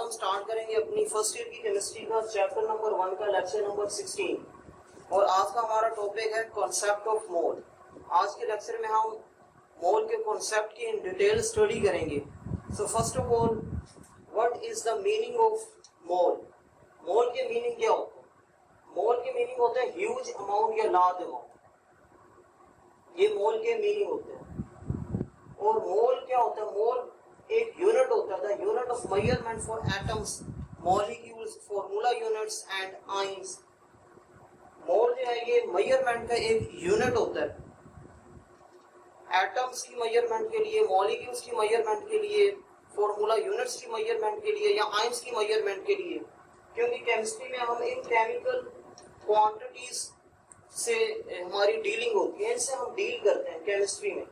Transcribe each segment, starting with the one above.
हम स्टार्ट करेंगे अपनी फर्स्ट ईयर की केमिस्ट्री का चैप्टर नंबर 1 का लेक्चर नंबर 16 और आज का हमारा टॉपिक है कॉन्सेप्ट ऑफ मोल। आज के लेक्चर में हम मोल के कॉन्सेप्ट की इन डिटेल स्टडी करेंगे। So first of all, what is the meaning of mole? Mole के मीनिंग क्या होते हैं? मोल के मीनिंग होते हैं ह्यूज अमाउंट या लार्ज अमाउंट। ये मोल के मीनिंग होते हैं। और मोल क्या होता है? मोल एक यूनिट होता है, the unit of measurement for atoms, molecules, formula units and ions. Mole जो है ये मेजरमेंट का एक यूनिट होता है, एटम्स की मेजरमेंट के लिए, मॉलिक्यूल्स की मेजरमेंट के लिए, फॉर्मूला यूनिट्स की मेजरमेंट के लिए या आयंस की मेजरमेंट के लिए। क्योंकि केमिस्ट्री में हम इन केमिकल क्वांटिटीज से हमारी डीलिंग होती है, इनसे हम डील करते हैं केमिस्ट्री में,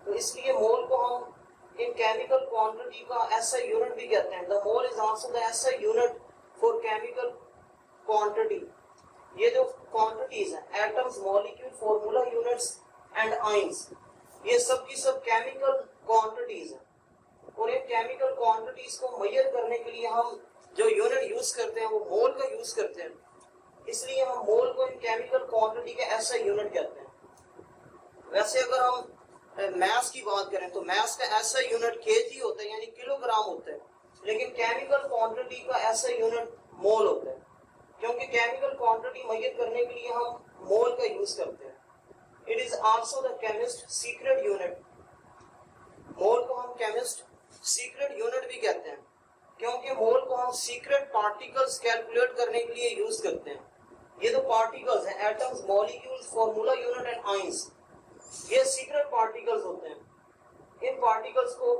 तो इसलिए मोल को हम इन केमिकल क्वांटिटी का एसआई यूनिट भी कहते हैं। The mole is also the SI unit for chemical quantity. ये जो क्वांटिटीज हैं, atoms, molecule, formula units and ions, ये सब की सब केमिकल क्वांटिटीज हैं। और इन केमिकल क्वांटिटीज को मेजर करने के लिए हम जो यूनिट यूज करते हैं वो मोल का यूज करते हैं, इसलिए हम मोल को इन केमिकल क्वांटिटी के एसआई यूनिट कहते हैं। वैसे अगर हम मैस की बात करें तो मैस का ऐसा यूनिट केजी होता है, यानी किलोग्राम होता है, लेकिन केमिकल क्वांटिटी का ऐसा यूनिट मोल होता है, क्योंकि केमिकल क्वांटिटी मेजर करने के लिए हम मोल का यूज करते हैं। It is also the chemist secret unit. Mole को हम केमिस्ट सीक्रेट यूनिट भी कहते हैं, क्योंकि मोल को हम सीक्रेट पार्टिकल्स कैलकुलेट करने के लिए यूज करते हैं। ये जो पार्टिकल्स हैं, atoms, molecules, formula unit and ions, ये सीक्रेट पार्टिकल्स होते हैं। इन पार्टिकल्स को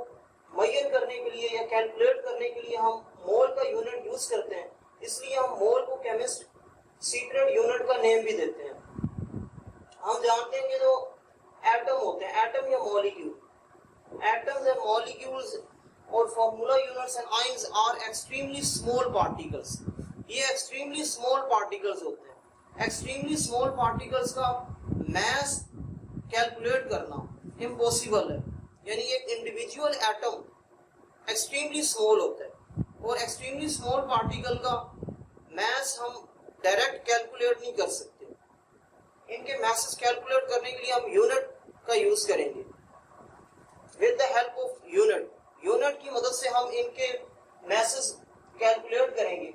मेजर करने के लिए या कैलकुलेट करने के लिए हम मोल का यूनिट यूज करते हैं, इसलिए हम मोल को केमिस्ट सीक्रेट यूनिट का नेम भी देते हैं। हम जानते हैं कि जो एटम होते हैं, एटम या मॉलिक्यूल, एटम्स एंड मॉलिक्यूल्स और formula units and ions are extremely small particles. ये एक्सट्रीमली स्मॉल पार्टिकल्स होते हैं। एक्सट्रीमली स्मॉल पार्टिकल्स का मैस कैलकुलेट करना इम्पॉसिबल है, यानी एक इंडिविजुअल एटम एक्सट्रीमली स्मॉल होता है और एक्सट्रीमली स्मॉल पार्टिकल का मैस हम डायरेक्ट कैलकुलेट नहीं कर सकते। इनके मैसेस कैलकुलेट करने के लिए हम यूनिट का यूज करेंगे। With the help of unit, unit की मदद से हम इनके मैसेस कैलकुलेट करेंगे।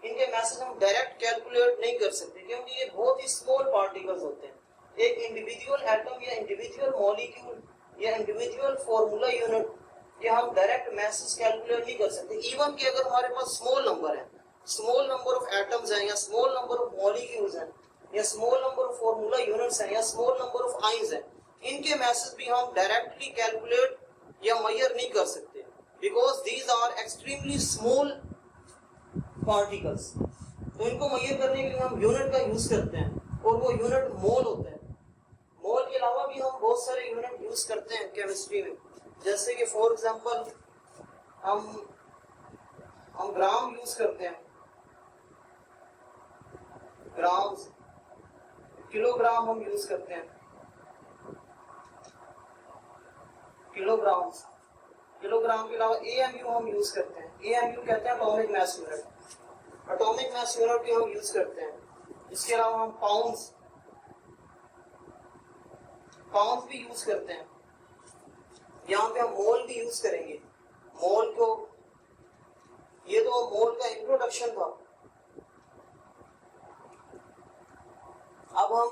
इनके मैसेज हम डायरेक्ट कैलकुलेट नहीं कर सकते, क्योंकि ये बहुत ही स्मॉल पार्टिकल्स होते हैं। एक इंडिविजुअल एटम या इंडिविजुअल मॉलिक्यूल या इंडिविजुअल फॉर्मूला यूनिट, ये हम डायरेक्ट मैसेज कैलकुलेट नहीं कर सकते। इवन कि अगर हमारे पास स्मॉल नंबर है, स्मॉल नंबर ऑफ एटम्स हैं या स्मॉल नंबर ऑफ मॉलिक्यूल्स हैं या small number of formula units हैं या स्मॉल नंबर ऑफ आयंस हैं, इनके मैसेज भी हम डायरेक्टली कैलकुलेट या मेजर नहीं कर सकते, because these are extremely small particles. तो इनको मेजर करने के लिए हम यूनिट का यूज करते हैं और वो यूनिट मोल होता है। मोल के अलावा भी हम बहुत सारे यूनिट यूज करते हैं केमिस्ट्री में, जैसे कि फॉर एग्जांपल हम ग्राम यूज करते हैं, ग्राम, किलोग्राम हम यूज करते हैं, किलोग्राम्स। किलोग्राम के अलावा एएमयू हम यूज करते हैं। एएमयू कहते हैं atomic mass unit. Atomic mass unit भी हम यूज करते हैं। इसके अलावा हम पाउंड्स भी यूज करते हैं। यहाँ पे हम मोल भी यूज करेंगे। मोल को, ये तो मोल का इंट्रोडक्शन था। अब हम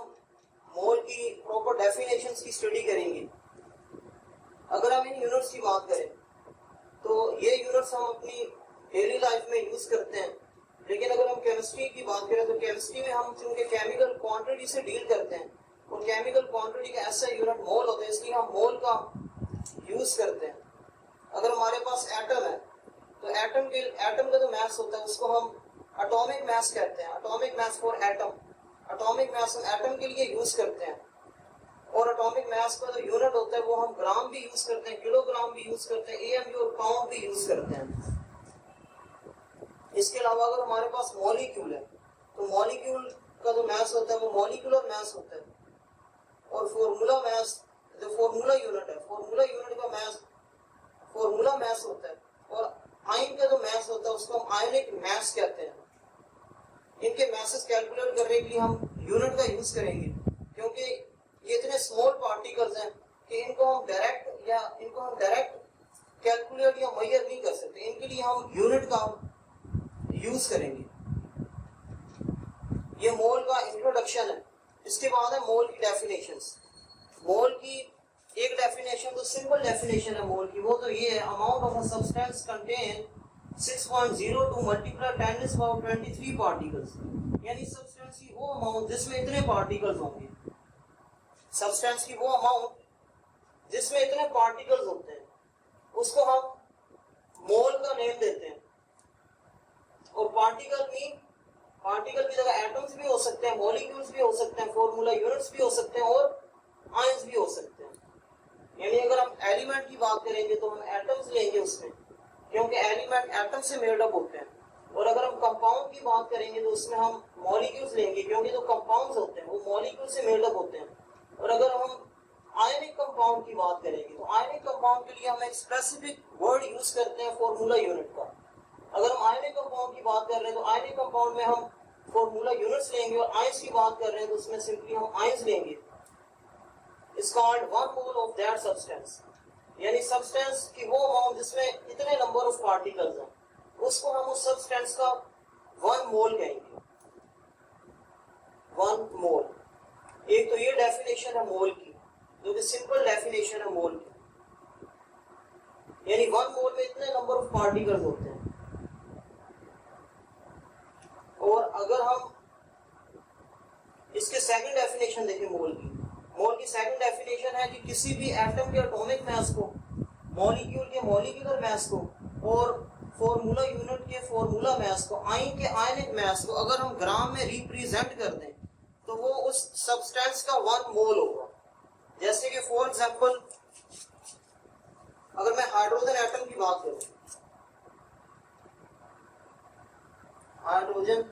मोल की प्रॉपर डेफिनेशंस की स्टडी करेंगे। अगर हम इन यूनिट्स की बात करें तो ये यूनिट्स हम अपनी डेली लाइफ में यूज करते हैं, लेकिन अगर हम केमिस्ट्री की बात करें तो केमिस्ट्री में हम चूंकि केमिकल क्वांटिटी से डील करते हैं और केमिकल क्वांटिटी का ऐसा यूनिट मोल होता है, इसलिए हम मोल का यूज करते हैं। अगर हमारे पास एटम है तो एटम का जो मास होता है उसको हम एटॉमिक मास कहते हैं। Atomic mass for atom, atomic mass हम एटम के लिए यूज करते हैं। और एटॉमिक मास का जो यूनिट होता है वो हम ग्राम भी यूज करते हैं, किलोग्राम भी यूज करते हैं, एएमयू और पाउंड भी यूज करते हैं। इसके अलावा अगर हमारे पास मॉलिक्यूल है तो मॉलिक्यूल का जो मास होता है वो मॉलिक्यूलर मास होता है। और फॉर्मूला मास, जो फॉर्मूला यूनिट है, फॉर्मूला यूनिट का मास फॉर्मूला मास होता है। और आयन का जो मास होता है उसको हम आयनिक मास कहते हैं। इनके मासेस कैलकुलेट करने के लिए हम यूनिट का यूज करेंगे, क्योंकि ये इतने स्मॉल पार्टिकल्स हैं कि इनको हम डायरेक्ट कैलकुलेट या मेजर नहीं कर सकते। इनके लिए हम यूनिट का यूज करेंगे। ये मोल का इंट्रोडक्शन है। इसके बाद है मोल की डेफिनेशंस। मोल की एक डेफिनेशन तो सिंपल डेफिनेशन है मोल की, वो तो ये है, amount of a substance contain 6.02 multiply 10⁻23 particles. यानी सब्सटेंस की वो अमाउंट जिसमें इतने पार्टिकल्स होंगे, सब्सटेंस की वो अमाउंट जिसमें इतने पार्टिकल्स होते हैं, उसको हम मोल का नेम देते हैं। और पार्टिकल की जगह एटम्स भी हो सकते हैं, मॉलिक्यूल्स भी हो सकते हैं, फॉर्मूला यूनिट्स भी हो सकते हैं और आयंस भी हो सकते हैं। यानी अगर हम एलिमेंट की बात करेंगे तो हम एटम्स लेंगे उसमें, क्योंकि एलिमेंट एटम से मेड अप होते हैं। और अगर हम कंपाउंड की बात करेंगे तो उसमें हम मॉलिक्यूल्स लेंगे, क्योंकि जो कंपाउंड्स होते हैं वो मॉलिक्यूल से मेड अप होते हैं। और अगर हम आयनिक कंपाउंड की बात करेंगे तो आयनिक कंपाउंड के लिए हम एक स्पेसिफिक वर्ड यूज करते हैं फॉर्मूला यूनिट का। अगर हम आयनिक कंपाउंड की बात कर रहे हैं तो आयनिक कंपाउंड में हम फॉर्मूला यूनिट्स लेंगे, और आयंस की बात कर रहे हैं तो उसमें सिंपली हम आयंस लेंगे। It's called 1 mole of that substance. यानी सब्सटेंस की वो अमाउंट जिसमें इतने नंबर ऑफ पार्टिकल्स हैं, उसको हम उस सब्सटेंस का 1 मोल कहेंगे। 1 मोल। एक तो ये डेफिनेशन है मोल की, जो कि सिंपल डेफिनेशन है मोल की। यानी 1 मोल में इतने नंबर ऑफ पार्टिकल्स होते हैं। और अगर हम इसके सेकंड डेफिनेशन देखें मोल की सेकंड डेफिनेशन है कि किसी भी एटम के एटॉमिक मास को, मॉलिक्यूल के मॉलिक्यूलर मास को और फॉर्मूला यूनिट के फॉर्मूला मास को, आयन के आयनिक मास को अगर हम ग्राम में रिप्रेजेंट कर दें तो वो उस सब्सटेंस का 1 मोल होगा। जैसे कि फॉर एग्जांपल अगर मैं हाइड्रोजन एटम की बात करूं, हाइड्रोजन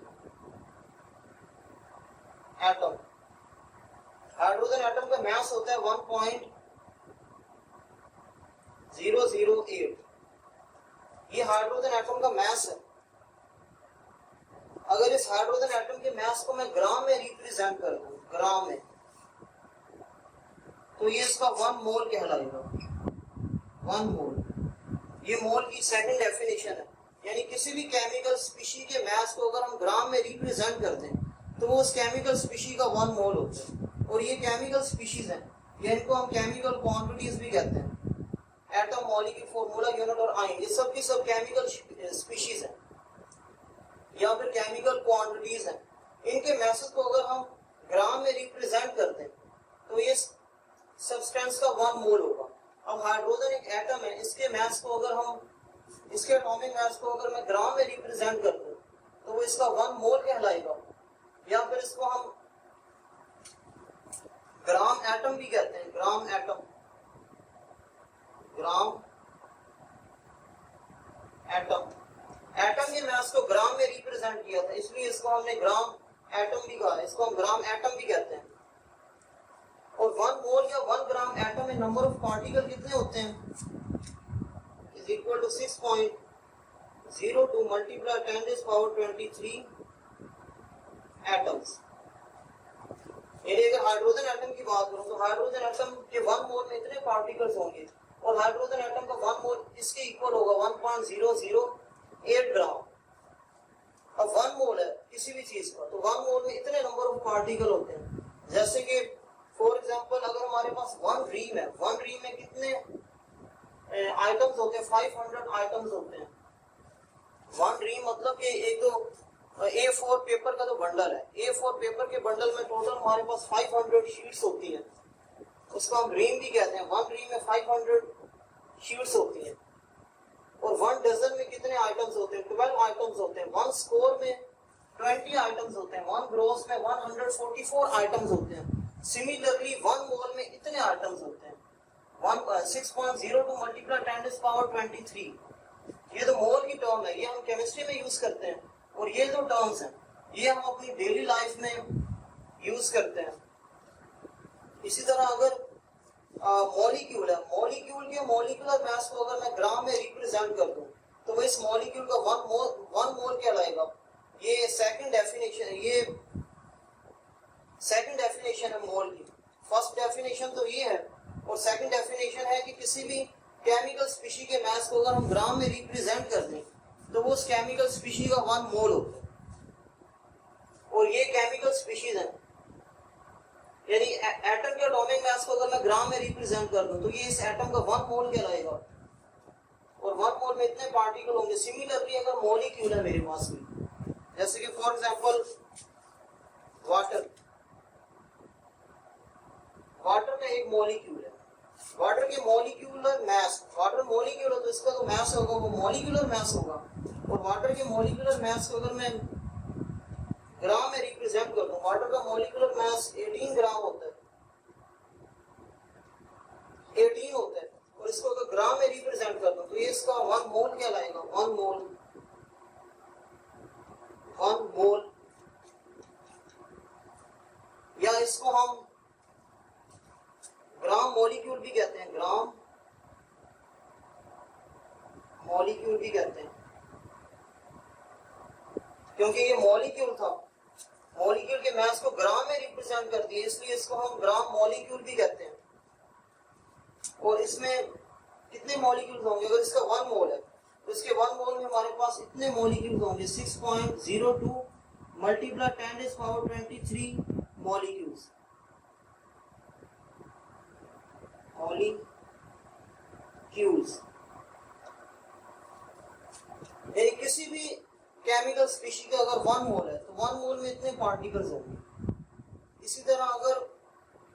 एटम का मास होता है 1.008। ये हाइड्रोजन एटम का मास है। अगर इस हाइड्रोजन एटम के मास को मैं ग्राम में रिप्रेजेंट कर दूं, ग्राम में, तो ये इसका 1 मोल कहलाएगा। 1 मोल। ये मोल की सेकंड डेफिनेशन है। यानी किसी भी केमिकल स्पीशी के मास को अगर हम ग्राम में रिप्रेजेंट कर दें तो वो उस केमिकल स्पीशी का 1 मोल होता है। और ये केमिकल स्पीशीज हैं, या इनको हम केमिकल क्वांटिटीज भी कहते हैं। एटम, मॉलिक्यूल, फॉर्मूला यूनिट और आयन, ये सब की सब केमिकल स्पीशीज हैं या फिर केमिकल क्वांटिटीज हैं। इनके मासेस को अगर हम ग्राम में रिप्रेजेंट करते हैं तो ये सब्सटेंस का 1 मोल होगा। अब हाइड्रोजन एक एटम है, इसके मास को अगर हम, इसके एटॉमिक मास को अगर मैं ग्राम में रिप्रेजेंट कर दूं तो वो इसका 1 मोल कहलाएगा। या फिर इसको हम ग्राम एटम भी कहते हैं। ग्राम एटम के मास को ग्राम में रिप्रेजेंट किया था, इसलिए इसको हमने ग्राम एटम भी कहा। इसको हम ग्राम एटम भी कहते हैं। और 1 मोल या 1 ग्राम एटम में नंबर ऑफ पार्टिकल कितने होते हैं? Is equal to 6.02 multiply 10⁻23 atoms. यानी अगर हाइड्रोजन एटम की बात करूं तो हाइड्रोजन एटम के 1 मोल में इतने पार्टिकल्स होंगे, और हाइड्रोजन एटम का 1 मोल इसके इक्वल होगा 1.008 ग्राम। अब 1 मोल है किसी भी चीज का, तो 1 मोल में इतने नंबर ऑफ पार्टिकल होते हैं। जैसे कि फॉर एग्जांपल अगर हमारे पास 1 रीम है, 1 रीम में कितने आइटम्स होते हैं? 500 आइटम्स होते हैं। 1 रीम मतलब कि एक तो A4 पेपर का जो बंडल है, A4 पेपर के बंडल में टोटल हमारे पास 500 शीट्स होती हैं, उसको हम रीम भी कहते हैं। 1 रीम में 500 शीट्स होती हैं। और 1 डजन में कितने आइटम्स होते हैं? 12 आइटम्स होते हैं। 1 स्कोर में 20 आइटम्स होते हैं। 1 ग्रोस में 144 आइटम्स होते हैं। सिमिलरली 1 मोल में इतने आइटम्स होते हैं। 6.02 मल्टीप्लाई 10⁻23। ये तो मोल की टर्म है, ये हम केमिस्ट्री में यूज करते हैं। और ये जो टर्म्स हैं ये हम अपनी डेली लाइफ में यूज करते हैं। इसी तरह अगर मॉलिक्यूल है, मॉलिक्यूल के मॉलिक्यूलर मास को अगर मैं ग्राम में रिप्रेजेंट कर दूं तो वो इस मॉलिक्यूल का वन मोल कहलाएगा। ये सेकंड डेफिनेशन है मोल की। फर्स्ट डेफिनेशन तो ये है, और सेकंड डेफिनेशन है कि किसी भी केमिकल स्पीशी के मास को अगर हम ग्राम में रिप्रेजेंट कर दें तो वो उस केमिकल स्पीशी का वन मोल होता है। और ये केमिकल स्पीशीज हैं, यानी एटम के एटॉमिक मास को अगर मैं ग्राम में रिप्रेजेंट कर दूं तो ये इस एटम का वन मोल कहलाएगा, और वन मोल में इतने पार्टिकल होंगे। सिमिलरली अगर मॉलिक्यूल है मेरे पास में, जैसे कि फॉर एग्जांपल वाटर का एक मॉलिक्यूल है, वाटर के मॉलिक्यूलर मास, वाटर मॉलिक्यूल है तो इसका जो मास होगा वो मॉलिक्यूलर मास होगा। और वाटर के मॉलिक्यूलर मास को अगर मैं ग्राम में रिप्रेजेंट कर दूं, वाटर का मॉलिक्यूलर मास 18 ग्राम होता है, 18 होता है, और इसको अगर ग्राम में रिप्रेजेंट कर दूं तो ये इसका वन मोल कहलाएगा। वन मोल, या इसको हम ग्राम मॉलिक्यूल भी कहते हैं, ग्राम मॉलिक्यूल भी कहते हैं, क्योंकि ये मॉलिक्यूल था, मॉलिक्यूल के मास को ग्राम में रिप्रेजेंट कर दिया, इसलिए इसको हम ग्राम मॉलिक्यूल भी कहते हैं। और इसमें कितने मॉलिक्यूल्स होंगे? अगर इसका वन मोल है तो इसके वन मोल में हमारे पास इतने मॉलिक्यूल्स होंगे, 6.02 मल्टीप्लाई 10⁻23 मॉलिक्यूल्स। यानी किसी भी केमिकल स्पीशी का अगर वन मोल है तो वन मोल में इतने पार्टिकल्स होंगे। इसी तरह अगर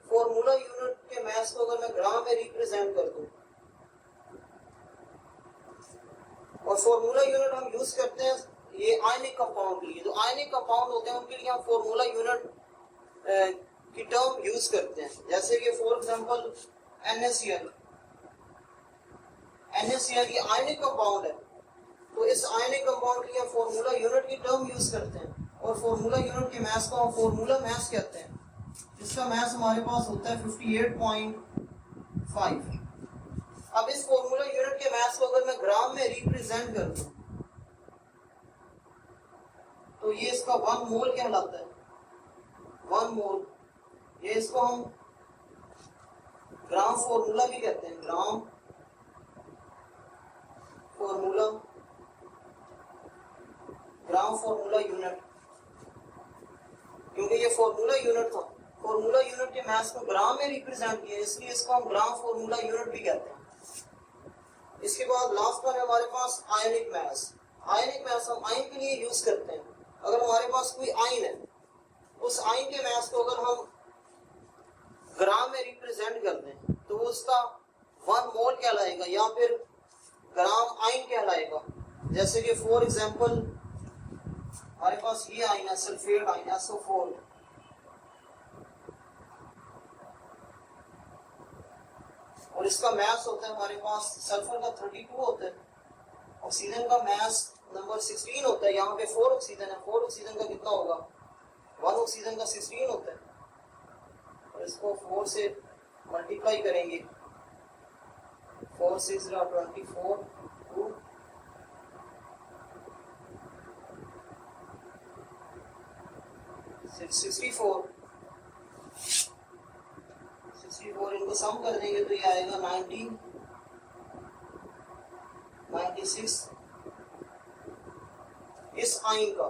फॉर्मूला यूनिट के मास को अगर मैं ग्राम में रिप्रेजेंट कर दूं, और फॉर्मूला यूनिट हम यूज करते हैं ये आयनिक कंपाउंड के लिए, जो आयनिक कंपाउंड होते हैं उनके लिए हम फॉर्मूला यूनिट की टर्म यूज करते हैं। जैसे कि फॉर एग्जांपल NaCl की आयनिक कंपाउंड है, तो इस आयनिक कंपाउंड के लिए हम फॉर्मूला यूनिट की टर्म यूज करते हैं, और फॉर्मूला यूनिट के मास को हम फॉर्मूला मास कहते हैं। इसका मास हमारे पास होता है 58.5। अब इस फॉर्मूला यूनिट के मास को अगर मैं ग्राम में रिप्रेजेंट कर दूं तो ये इसका वन मोल कहलाता है, वन मोल। ये इसको हम ग्राम फॉर्मूला भी कहते हैं, ग्राम फॉर्मूला यूनिट, क्योंकि ये फॉर्मूला यूनिट था, फॉर्मूला यूनिट के मास को ग्राम में रिप्रेजेंट किया, इसलिए इसको हम ग्राम फॉर्मूला यूनिट भी कहते हैं। इसके बाद लास्ट पर है हमारे पास आयनिक मास। आयनिक मास हम आयन के लिए यूज करते हैं। अगर हमारे पास कोई आयन है, उस आयन के मास को अगर हम ग्राम में रिप्रेजेंट कर दें तो वो उसका वन मोल कहलाएगा, या फिर ग्राम आयन कहलाएगा। जैसे कि फॉर एग्जांपल हमारे पास ये आयन है, सल्फेट आयन SO4, और इसका मास होता है हमारे पास, सल्फर का 32 होता है, ऑक्सीजन का मास नंबर 16 होता है। यहाँ पे 4 ऑक्सीजन है, 4 ऑक्सीजन का कितना होगा? 1 ऑक्सीजन का 16 होता है, और इसको 4 से मल्टीप्लाई करेंगे, 4 6 24 2 64 इनको सम कर देंगे तो ये आएगा 96। इस आयन का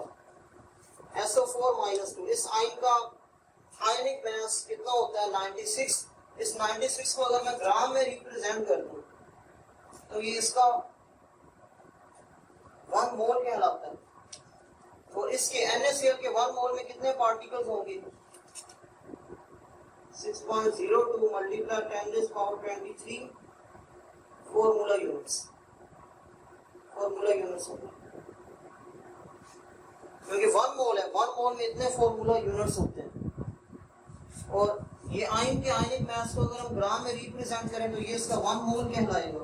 SO4-2, इस आयन का आयनिक मास कितना होता है? 96। इस 96 को अगर मैं ग्राम में रिप्रेजेंट कर दूं तो ये इसका वन मोल कहलाता है। और इसके NaCl के वन मोल में कितने पार्टिकल्स होंगे? 6.02 मल्टीप्लाई 10⁻23 फॉर्मूला यूनिट्स होंगे, क्योंकि वन मोल है, वन मोल में इतने फॉर्मूला यूनिट्स होते हैं। और ये आयन के आयनिक मास को अगर हम ग्राम में रिप्रेजेंट करें तो ये इसका वन मोल कहलाएगा,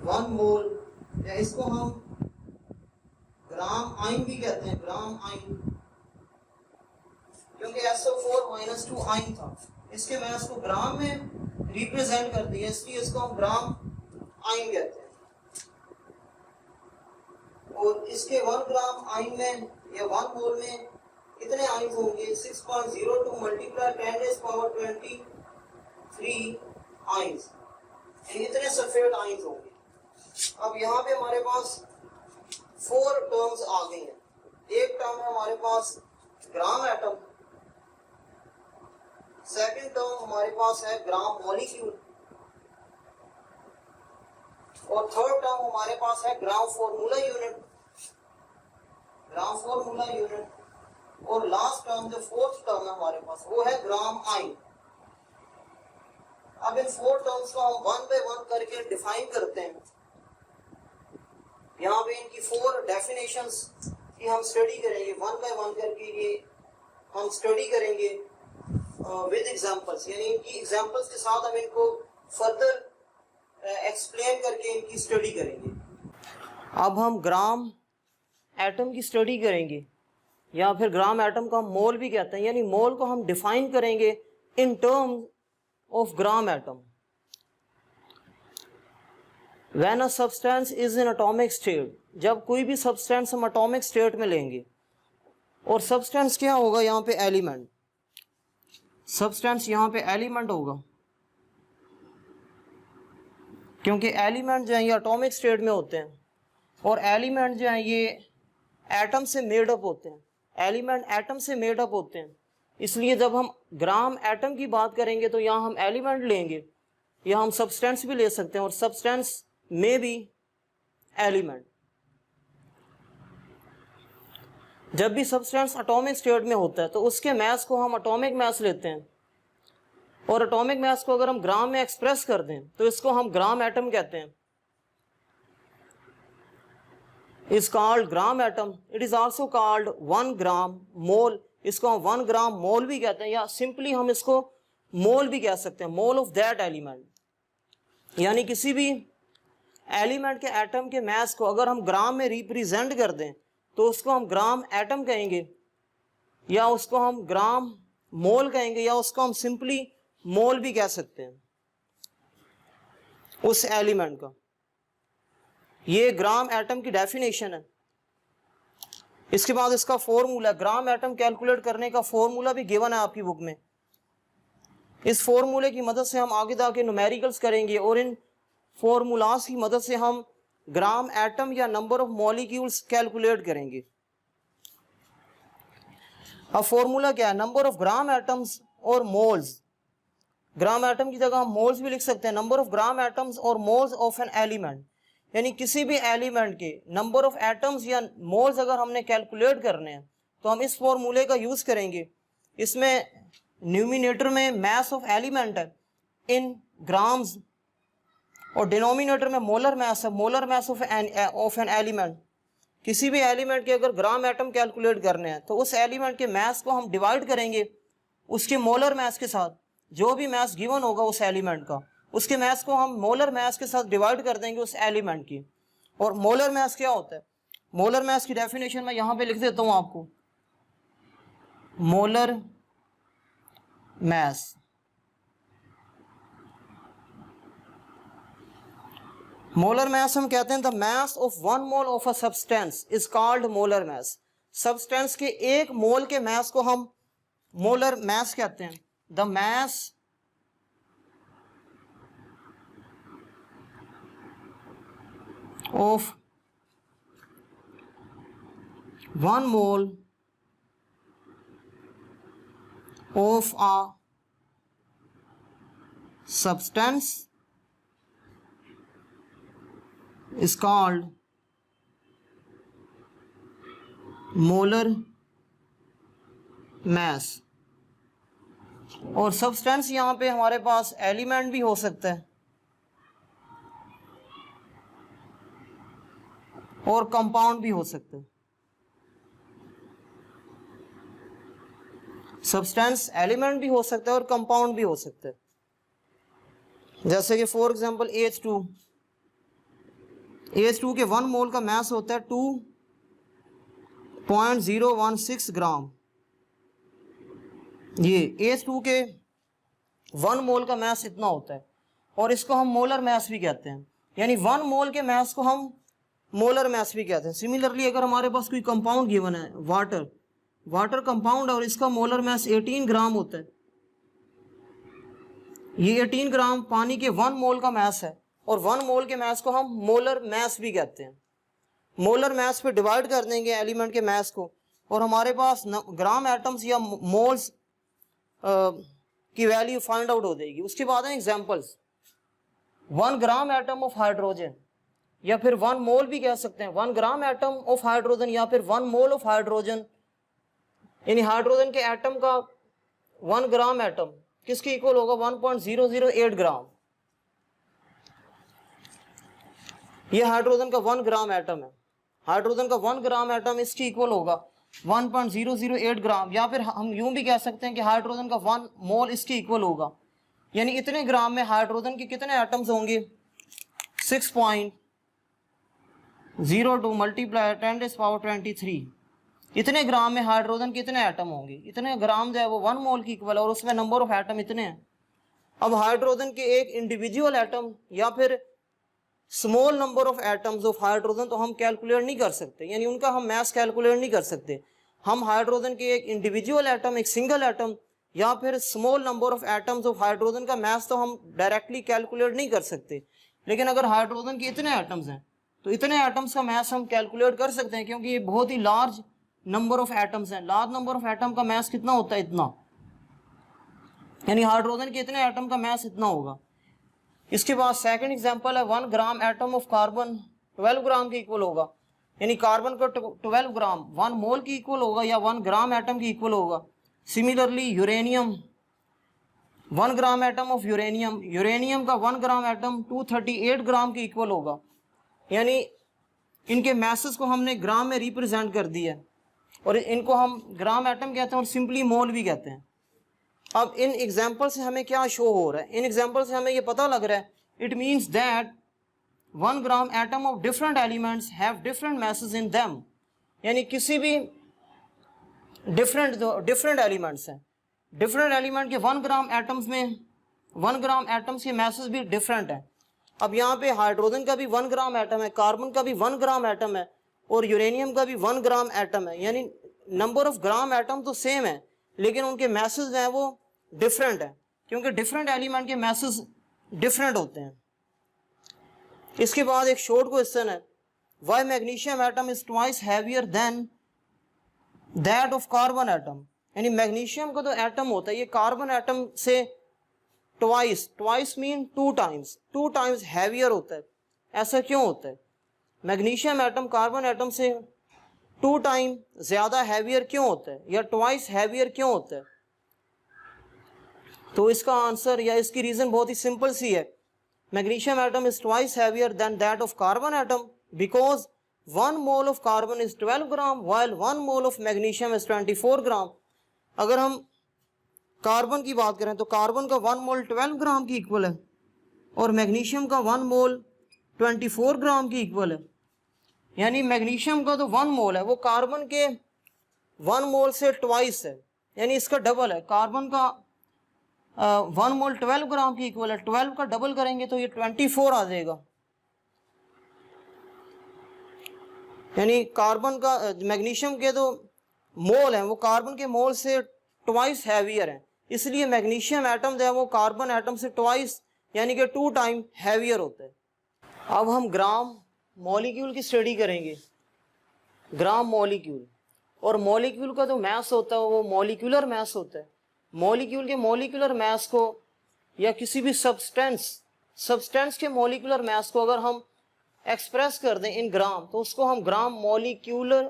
वन मोल, या इसको हम ग्राम आयन भी कहते हैं, ग्राम आयन, क्योंकि SO4-2 आयन था, इसके मास को ग्राम में रिप्रेजेंट कर दिया, इसलिए इसको हम ग्राम आयन कहते हैं। और इसके 1 ग्राम आयन में या 1 मोल में कितने आयन होंगे? 6.02 मल्टीप्लाई 10⁻23 आयन, इतने सल्फेट आयन होंगे। अब यहाँ पे हमारे पास 4 टर्म्स आ गई हैं। एक टर्म है हमारे पास ग्राम एटम, सेकंड टर्म हमारे पास है ग्राम मॉलिक्यूल, और थर्ड टर्म हमारे पास है ग्राम फॉर्मूला यूनिट, और लास्ट टर्म जो फोर्थ टर्म है हमारे पास वो है ग्राम आयन। अब इन 4 टर्म्स को हम 1 बाय 1 करके डिफाइन करते हैं। यहाँ पे इनकी 4 डेफिनेशंस की हम स्टडी करेंगे, 1 बाय 1 करके ये हम स्टडी करेंगे विद एग्जांपल्स, यानी इनकी एग्जांपल्स के साथ हम इनको फर्दर एक्सप्लेन करके इनकी स्टडी करेंगे। अब हम ग्राम एटम की स्टडी करेंगे, या फिर ग्राम एटम को हम मोल भी कहते हैं, यानी मोल को हम डिफाइन करेंगे in terms of gram atom. When a substance is in atomic state, जब कोई भी सब्सटेंस हम एटॉमिक स्टेट में लेंगे, और सब्सटेंस क्या होगा यहाँ पे? एलिमेंट। सब्सटेंस यहाँ पे एलिमेंट होगा, क्योंकि एलिमेंट जो है ये एटॉमिक स्टेट में होते हैं, और एलिमेंट जो है ये एटम से मेड अप होते हैं। एलिमेंट एटम से मेड अप होते हैं, इसलिए जब हम ग्राम एटम की बात करेंगे तो यहाँ हम एलिमेंट लेंगे, या हम सब्सटेंस भी ले सकते हैं, और सब्सटेंस में भी एलिमेंट। जब भी सब्सटेंस एटॉमिक स्टेट में होता है तो उसके मास को हम एटॉमिक मास लेते हैं, और एटॉमिक मास को अगर हम ग्राम में एक्सप्रेस कर दें तो इसको हम ग्राम एटम कहते हैं। Is called gram atom, it is also called 1 ग्राम मोल, इसको हम 1 ग्राम मोल भी कहते हैं, या सिंपली हम इसको मोल भी कह सकते हैं, मोल ऑफ दैट एलिमेंट। यानी किसी भी एलिमेंट के एटम के मास को अगर हम ग्राम में रिप्रेजेंट कर दें तो उसको हम ग्राम एटम कहेंगे, या उसको हम ग्राम मोल कहेंगे, या उसको हम सिंपली मोल भी कह सकते हैं उस एलिमेंट का। ये ग्राम एटम की डेफिनेशन है। इसके बाद इसका फॉर्मूला, ग्राम एटम कैलकुलेट करने का फॉर्मूला भी गिवन है आपकी बुक में। इस फॉर्मूले की मदद से हम आगे जाके न्यूमेरिकल्स करेंगे, और इन फॉर्मूलास की मदद से हम ग्राम एटम या नंबर ऑफ मॉलिक्यूल्स कैलकुलेट करेंगे। अब फॉर्मूला क्या है? नंबर ऑफ ग्राम एटम्स और मोल्स। ग्राम एटम की जगह हम मोल्स भी लिख सकते हैं। नंबर ऑफ ग्राम एटम्स और मोल्स ऑफ एन एलिमेंट, यानी किसी भी एलिमेंट के नंबर ऑफ एटम्स या मोल्स अगर हमने कैलकुलेट करने हैं तो हम इस फॉर्मूले का यूज करेंगे। इसमें न्यूमिनेटर में मास ऑफ एलिमेंट है इन ग्राम्स, और डिनोमिनेटर में मोलर मास है, molar mass of an element. किसी भी एलिमेंट के अगर ग्राम एटम कैलकुलेट करने हैं तो उस एलिमेंट के मास को हम डिवाइड करेंगे उसके मोलर मास के साथ। जो भी मास गिवन होगा उस एलिमेंट का, उसके मास को हम मोलर मास के साथ डिवाइड कर देंगे उस एलिमेंट की। और मोलर मास क्या होता है? मोलर मास की डेफिनेशन मैं यहाँ पे लिख देता हूँ आपको। मोलर मास, मोलर मास हम कहते हैं the mass of 1 mole of a substance is called molar mass. Substance के 1 मोल के मास को हम मोलर मास कहते हैं। The mass of 1 mole of a substance is called molar mass। और सब्सटेंस यहाँ पे हमारे पास एलिमेंट भी हो सकता है और कंपाउंड भी हो सकता है। सब्सटेंस एलिमेंट भी हो सकता है और कंपाउंड भी हो सकता है। जैसे कि फॉर एग्जांपल H2 के 1 मोल का मास होता है 2.016 ग्राम। ये H2 के 1 मोल का मास इतना होता है, और इसको हम मोलर मास भी कहते हैं। यानी 1 मोल के मास को हम मोलर मास भी कहते हैं। सिमिलरली अगर हमारे पास कोई कंपाउंड गिवन है, वाटर कंपाउंड, और इसका मोलर मास 18 ग्राम होता है, ये 18 ग्राम पानी के 1 मोल का मास है, और 1 मोल के मास को हम मोलर मास भी कहते हैं। मोलर मास पे डिवाइड कर देंगे एलिमेंट के मास को, और हमारे पास ग्राम एटम्स या मोल्स की वैल्यू फाइंड आउट हो जाएगी। उसके बाद है examples. 1 gram atom of hydrogen, या फिर 1 मोल भी कह सकते हैं, 1 ग्राम एटम ऑफ हाइड्रोजन या फिर 1 मोल ऑफ हाइड्रोजन, यानी हाइड्रोजन के एटम का 1 ग्राम एटम किसके इक्वल होगा? 1.008 ग्राम। ये हाइड्रोजन का 1 ग्राम एटम है, हाइड्रोजन का 1 ग्राम एटम इसके इक्वल होगा 1.008 ग्राम। या फिर हम यूं भी कह सकते हैं कि हाइड्रोजन का 1 मोल इसके इक्वल होगा, यानी इतने ग्राम में हाइड्रोजन के कितने एटम्स होंगे? 6.02 मल्टीप्लाई 10⁻23। इतने ग्राम में हाइड्रोजन के कितने एटम होंगे? इतने ग्राम जो है वो 1 मोल की इक्वल है, और उसमें नंबर ऑफ एटम इतने हैं। अब हाइड्रोजन के एक इंडिविजुअल एटम या फिर small number of atoms of hydrogen तो हम कैलकुलेट नहीं कर सकते, यानी उनका हम मास कैलकुलेट नहीं कर सकते। हम हाइड्रोजन के एक इंडिविजुअल एटम, एक सिंगल एटम या फिर small number of atoms of hydrogen का मास तो हम डायरेक्टली कैलकुलेट नहीं कर सकते। लेकिन अगर हाइड्रोजन के इतने एटम्स हैं तो इतने एटम्स का मास हम कैलकुलेट कर सकते हैं, क्योंकि ये बहुत ही लार्ज नंबर ऑफ एटम्स हैं। लार्ज नंबर ऑफ एटम का मास कितना होता है? इतना, यानी हाइड्रोजन के इतने एटम का मास इतना होगा। इसके बाद सेकंड एग्जांपल है 1 ग्राम एटम ऑफ कार्बन 12 ग्राम के इक्वल होगा, यानी कार्बन का 12 ग्राम 1 मोल की इक्वल होगा या 1 ग्राम एटम की इक्वल होगा। Similarly uranium, 1 gram atom of uranium, uranium का 1 ग्राम एटम 238 ग्राम के इक्वल होगा, यानी इनके मैसेस को हमने ग्राम में रिप्रेजेंट कर दिया है, और इनको हम ग्राम एटम कहते हैं और सिंपली मोल भी कहते हैं। अब इन एग्जाम्पल से हमें क्या शो हो रहा है? इन एग्जाम्पल से हमें ये पता लग रहा है, it means that 1 gram atom of different elements have different message in them, यानी किसी भी डिफरेंट एलिमेंट्स हैं, डिफरेंट एलिमेंट के 1 ग्राम एटम्स में 1 ग्राम एटम्स के मैसेज भी डिफरेंट है। अब यहाँ पे हाइड्रोजन का भी 1 ग्राम एटम है, कार्बन का भी 1 ग्राम एटम है, और यूरेनियम का भी 1 ग्राम एटम है, यानी नंबर ऑफ ग्राम एटम तो सेम है, लेकिन उनके मैसेज हैं वो डिफरेंट है, क्योंकि डिफरेंट एलिमेंट के मैसेज डिफरेंट होते हैं। इसके बाद एक शॉर्ट क्वेश्चन है, why magnesium atom is twice heavier than that of carbon atom, यानी मैग्नीशियम का तो एटम होता है ये कार्बन एटम से ट्वाइस मीन 2 टाइम्स हैवियर होता है। ऐसा क्यों होता है? मैग्नीशियम एटम कार्बन एटम से 2 टाइम ज्यादा हैवियर क्यों होता है, या ट्वाइस हैवियर क्यों होता है? तो इसका आंसर या इसकी रीजन बहुत ही सिंपल सी है। Magnesium atom is twice heavier than that of carbon atom because 1 mole of carbon is 12 gram while 1 mole of magnesium is 24 ग्राम। अगर हम कार्बन की बात करें तो कार्बन का 1 मोल 12 ग्राम की इक्वल है, और मैग्नीशियम का 1 मोल 24 ग्राम की इक्वल है, यानी मैग्नीशियम का तो 1 मोल है वो कार्बन के 1 मोल से ट्वाइस है, यानी इसका डबल है। कार्बन का 1 मोल 12 ग्राम की इक्वल है, 12 का डबल करेंगे तो ये 24 आ जाएगा, यानी कार्बन का मैग्नीशियम के तो मोल हैं वो कार्बन के मोल से ट्वाइस हैवियर हैं, इसलिए मैग्नीशियम एटम जो है वो कार्बन एटम से ट्वाइस यानी कि 2 टाइम हैवियर होता है। अब हम ग्राम मॉलिक्यूल की स्टडी करेंगे। ग्राम मॉलिक्यूल, और मॉलिक्यूल का जो मास होता है वो मॉलिक्यूलर मास होता है। मॉलिक्यूल के मॉलिक्यूलर मास को या किसी भी सब्सटेंस के मॉलिक्यूलर मास को अगर हम एक्सप्रेस कर दें इन ग्राम तो उसको हम ग्राम मॉलिक्यूल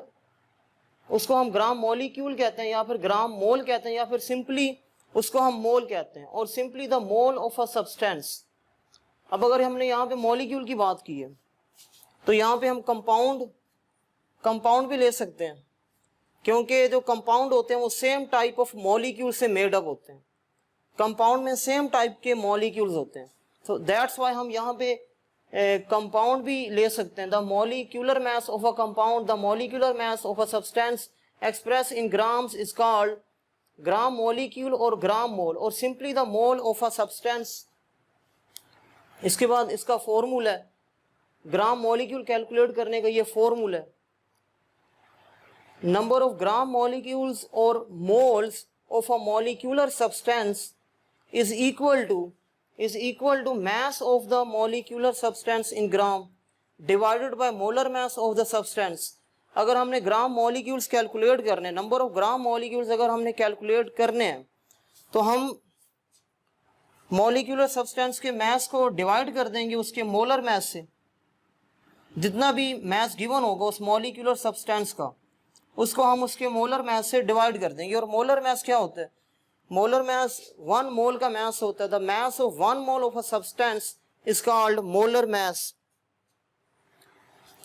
कहते हैं, या फिर ग्राम मोल कहते हैं, या फिर सिंपली उसको हम मोल कहते हैं, और simply the mole of a substance. अब अगर हमने यहाँ पे मॉलिक्यूल की बात की है तो यहाँ पे हम कंपाउंड भी ले सकते हैं, क्योंकि जो कंपाउंड होते हैं वो सेम टाइप ऑफ मॉलिक्यूल से मेड अप होते हैं। कंपाउंड में सेम टाइप के मॉलिक्यूल्स होते हैं, तो दैट्स वाई हम यहाँ पे कंपाउंड भी ले सकते हैं। The molecular mass of a compound, the molecular mass of a substance express in grams is called gram molecule और ग्राम मोल, और simply the mole of a substance. इसके बाद इसका फॉर्मूला है ग्राम मॉलिक्यूल कैलकुलेट करने का ये फॉर्मूला है। नंबर ऑफ ग्राम मॉलिक्यूल्स और moles of a molecular substance is equal to mass of the molecular substance in gram divided by molar mass of the substance। अगर हमने ग्राम molecules calculate करने, number of gram molecules अगर हमने calculate करने हैं, तो हम मॉलिक्यूलर सब्सटेंस के मास को डिवाइड कर देंगे उसके मोलर मास से। जितना भी मास गिवन होगा उस मॉलिक्यूलर सब्सटेंस का, उसको हम उसके मोलर मास से डिवाइड कर देंगे। और मोलर मास क्या होता है? मोलर मास 1 मोल का मास होता है। The mass of 1 mole of a substance is called molar mass.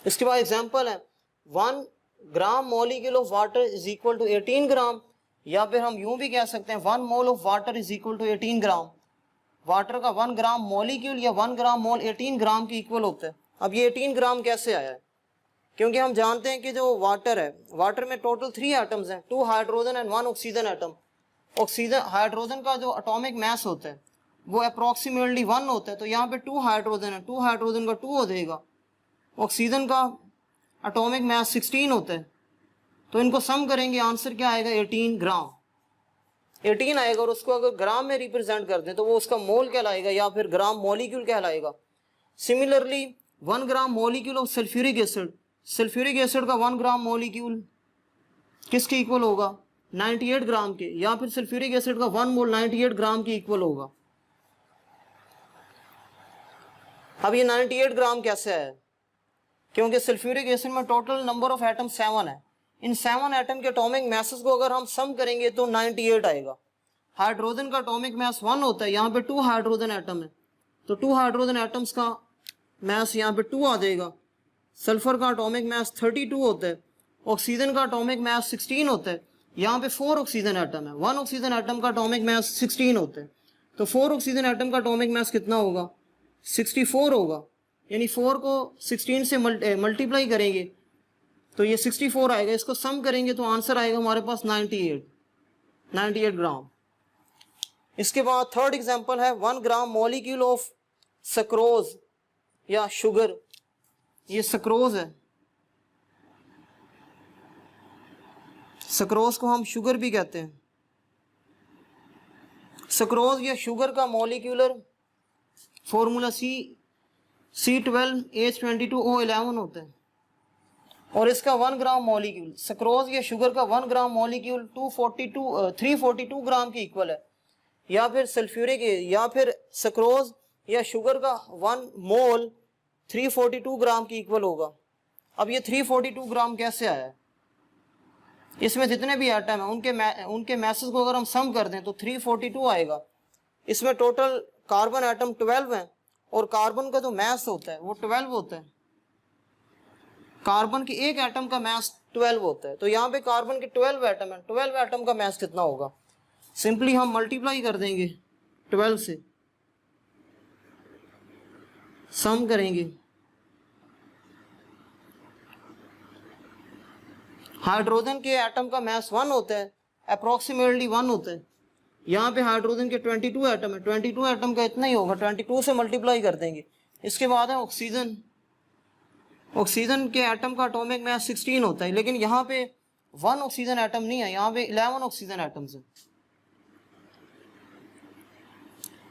इसके बाद एग्जांपल है 1 gram molecule of water is equal to 18 gram, या फिर हम यूं भी कह सकते हैं 1 mole of water is equal to 18 gram. Water का 1 ग्राम मॉलिक्यूल या 1 ग्राम मोल 18 ग्राम के इक्वल होता है। अब ये 18 ग्राम कैसे आया है? क्योंकि हम जानते हैं कि जो वाटर है, वाटर में टोटल 3 एटम्स हैं, 2 hydrogen and 1 oxygen atom. Oxygen hydrogen का जो एटॉमिक मास होता है वो अप्रॉक्सीमेटली 1 होता है, तो यहाँ पे 2 हाइड्रोजन है, 2 हाइड्रोजन का 2 हो जाएगा। ऑक्सीजन का एटॉमिक मास 16 होता है, तो इनको सम करेंगे, आंसर क्या आएगा? 18 ग्राम। 18 आएगा, और उसको अगर ग्राम में रिप्रेजेंट कर दें तो वो उसका मोल कहलाएगा या फिर ग्राम मॉलिक्यूल कहलाएगा। Similarly 1 gram molecule of sulphuric acid, sulphuric acid का 1 ग्राम मॉलिक्यूल किसके इक्वल होगा? 98 ग्राम के, या फिर सल्फ्यूरिक एसिड का 1 मोल 98 ग्राम के इक्वल होगा। अब ये 98 ग्राम कैसे है? क्योंकि सल्फ्यूरिक एसिड में टोटल नंबर ऑफ एटम 7 है। इन 7 एटम के एटॉमिक मासेस को अगर हम सम करेंगे तो 98 आएगा। हाइड्रोजन का एटॉमिक मास 1 होता है, यहाँ पे 2 हाइड्रोजन एटम है, तो 2 हाइड्रोजन एटम्स का मास यहाँ पे 2 आ जाएगा। सल्फर का एटॉमिक मास 32 होता है। ऑक्सीजन का एटॉमिक मास 16 होता है, यहाँ पे 4 ऑक्सीजन एटम है। 1 ऑक्सीजन एटम का एटॉमिक मास 16 होता है, तो 4 ऑक्सीजन एटम का एटॉमिक मास कितना होगा? 64 होगा। यानी 4 को 16 से मल्टीप्लाई करेंगे तो ये 64 आएगा। इसको सम करेंगे तो आंसर आएगा हमारे पास 98 ग्राम। इसके बाद थर्ड एग्जांपल है 1 ग्राम मॉलिक्यूल ऑफ सक्रोज या शुगर। ये सक्रोज है, सक्रोज को हम शुगर भी कहते हैं। सक्रोज या शुगर का मॉलिक्यूलर फॉर्मूला C12H22O11 होता है, और इसका 1 ग्राम मॉलिक्यूल, सक्रोज या शुगर का 1 ग्राम मॉलिक्यूल 342 ग्राम के इक्वल है। या फिर सल्फ्यूरिक या फिर सक्रोज या शुगर का 1 मोल 342 ग्राम के इक्वल होगा। अब ये 342 ग्राम कैसे आया है? इसमें जितने भी एटम हैं उनके मैसेज को अगर हम सम कर दें तो 342 आएगा। इसमें टोटल कार्बन एटम 12 हैं, और कार्बन का जो मास होता है वो 12 होता है। कार्बन के एक एटम का मास 12 होता है, तो यहाँ पे कार्बन के 12 एटम है। 12 एटम का मास कितना होगा? सिंपली हम मल्टीप्लाई कर देंगे 12 से, सम करेंगे। हाइड्रोजन के एटम का मास 1 होता है, अप्रोक्सीमेटली 1 होता है। यहाँ पे हाइड्रोजन के 22 एटम है, 22 एटम का इतना ही होगा, 22 से मल्टीप्लाई कर देंगे। इसके बाद है ऑक्सीजन। ऑक्सीजन के एटम का एटॉमिक मास 16 होता है, लेकिन यहाँ पे 1 ऑक्सीजन एटम नहीं है, यहाँ पे 11 ऑक्सीजन एटम्स हैं।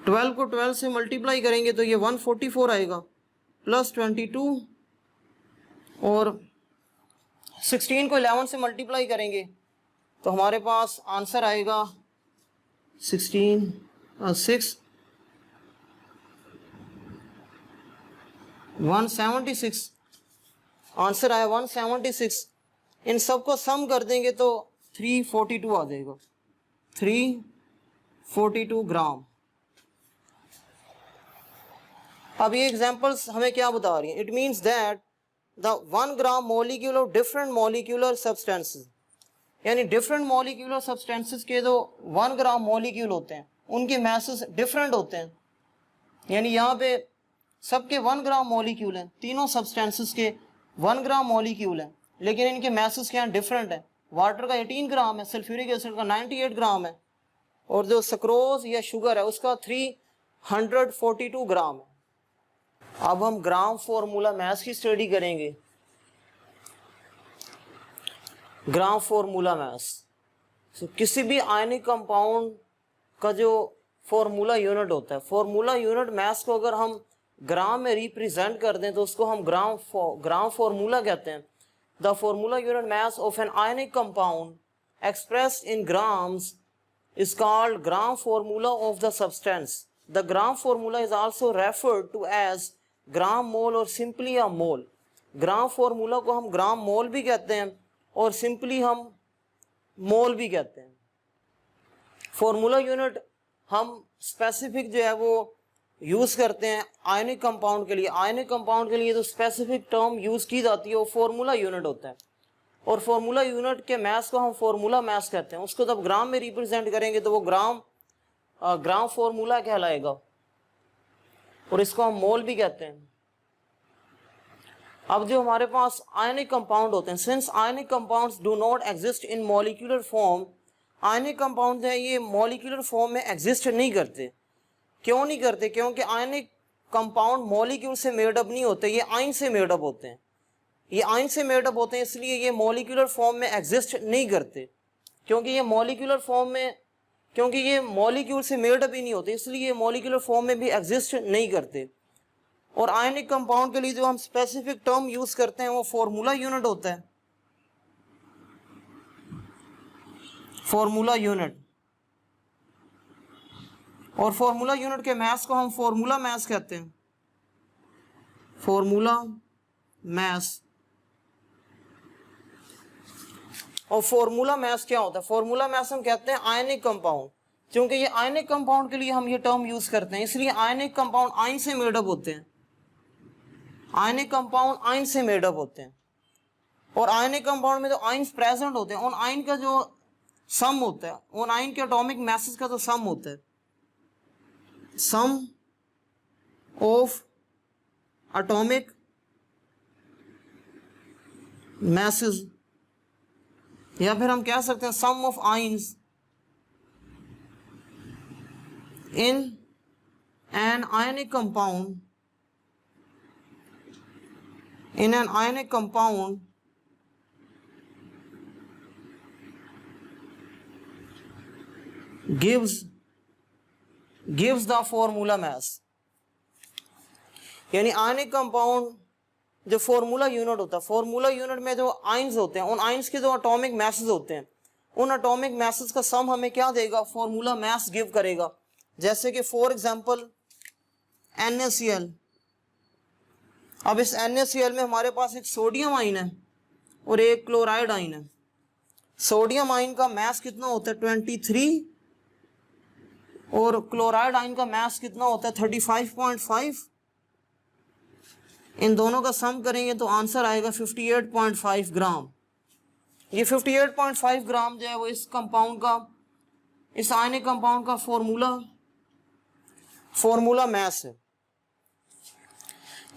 12 को 12 से मल्टीप्लाई करेंगे तो ये 144 आएगा, प्लस 22, और 16 को 11 से मल्टीप्लाई करेंगे तो हमारे पास आंसर आएगा 176। आंसर आया 176। इन सबको सम कर देंगे तो 342 आ जाएगा, 342 ग्राम। अब ये एग्जांपल्स हमें क्या बता रही हैं? It means that the 1 gram molecule of different molecular substances, यानी डिफरेंट मॉलिक्यूलर सब्सटेंसेस के जो 1 ग्राम मॉलिक्यूल होते हैं उनके मासेस डिफरेंट होते हैं। यानी यहाँ पे सबके 1 ग्राम मॉलिक्यूल हैं, तीनों सब्सटेंसेस के 1 ग्राम मॉलिक्यूल हैं, लेकिन इनके मासेस क्या डिफरेंट हैं। वाटर का 18 ग्राम है, सल्फ्यूरिक एसिड का 98 ग्राम है, और जो सक्रोज या शुगर है उसका 342 ग्राम है। अब हम ग्राम फॉर्मूला मैथ्स की स्टडी करेंगे। ग्राम फॉर्मूला मैथ्स किसी भी आयनिक कंपाउंड का जो फॉर्मूला यूनिट होता है, फॉर्मूला यूनिट मैथ्स को अगर हम ग्राम में रिप्रेजेंट कर दें तो उसको हम ग्राम फॉर्मूला कहते हैं। The formula unit mass of N ionic compound expressed in grams is called gram formula of the substance. The gram formula is also referred to as gram mole or simply a mole. Gram formula को हम ग्राम मोल भी कहते हैं और simply हम मोल भी कहते हैं। फॉर्मूला यूनिट हम स्पेसिफिक जो है वो यूज़ करते हैं आयनिक कंपाउंड के लिए। आयनिक कंपाउंड के लिए तो स्पेसिफिक टर्म यूज़ की जाती है वो फॉर्मूला यूनिट होता है, और फॉर्मूला यूनिट के मैथ्स को हम फॉर्मूला मैथ्स कहते हैं। उसको जब ग्राम में रिप्रेजेंट करेंगे तो वो ग्राम फॉर्मूला कहलाएगा, और इसको हम मोल भी कहते हैं। अब जो हमारे पास आयनिक कंपाउंड होते हैं, since ionic compounds do not exist in molecular form, ionic compound है ये मॉलिक्यूलर फॉर्म में एग्जिस्ट नहीं करते। क्यों नहीं करते? क्योंकि आयनिक कंपाउंड मॉलिक्यूल से मेडअप नहीं होते, ये आयन से मेडअप होते हैं। ये आयन से मेडअप होते हैं, इसलिए ये मॉलिक्यूलर फॉर्म में एग्जिस्ट नहीं करते। क्योंकि ये मॉलिक्यूलर फॉर्म में, क्योंकि ये मॉलिक्यूल से मेडअप ही नहीं होते, इसलिए ये मॉलिक्यूलर फॉर्म में भी एग्जिस्ट नहीं करते। और आयनिक कंपाउंड के लिए जो हम स्पेसिफिक टर्म यूज करते हैं वो फॉर्मूला यूनिट होता है। फॉर्मूला यूनिट, और फॉर्मूला यूनिट के मैथ्स को हम फॉर्मूला मैथ्स कहते हैं। Formula maths. और फॉर्मूला मैथ्स क्या होता है? फॉर्मूला मैथ्स हम कहते हैं आयनिक कंपाउंड, क्योंकि ये आयनिक कंपाउंड के लिए हम ये टर्म यूज करते हैं, इसलिए आयनिक कंपाउंड आयन से मेडअप होते हैं। आयनिक कंपाउंड आयन से मेडअप होते हैं, और आयनिक कंपाउंड में जो आयन्स प्रेजेंट होते हैं उन आयन का जो सम होता है, उन आयन के एटॉमिक मैसेज का जो सम होता है, सम ऑफ एटॉमिक मैसेज, या फिर हम कह सकते हैं sum of ions in an ionic compound, in an ionic compound gives the formula mass। यानी आयनिक कंपाउंड जो फॉर्मूला यूनिट होता है, फॉर्मूला यूनिट में जो आयन्स होते हैं उन आयन्स के जो एटॉमिक मैसेज होते हैं, उन एटॉमिक मैसेज का सम हमें क्या देगा? फॉर्मूला मैस गिव करेगा। जैसे कि फॉर एग्जांपल NaCl। अब इस NaCl में हमारे पास एक सोडियम आयन है और एक क्लोराइड आयन है। सोडियम आयन का मैस कितना होता है? 23, और क्लोराइड आयन का मैस कितना होता है? 35.5। इन दोनों का सम करेंगे तो आंसर आएगा 58.5 ग्राम। ये 58.5 ग्राम जो है वो इस कंपाउंड का, इस आयनिक कंपाउंड का फॉर्मूला मैस है।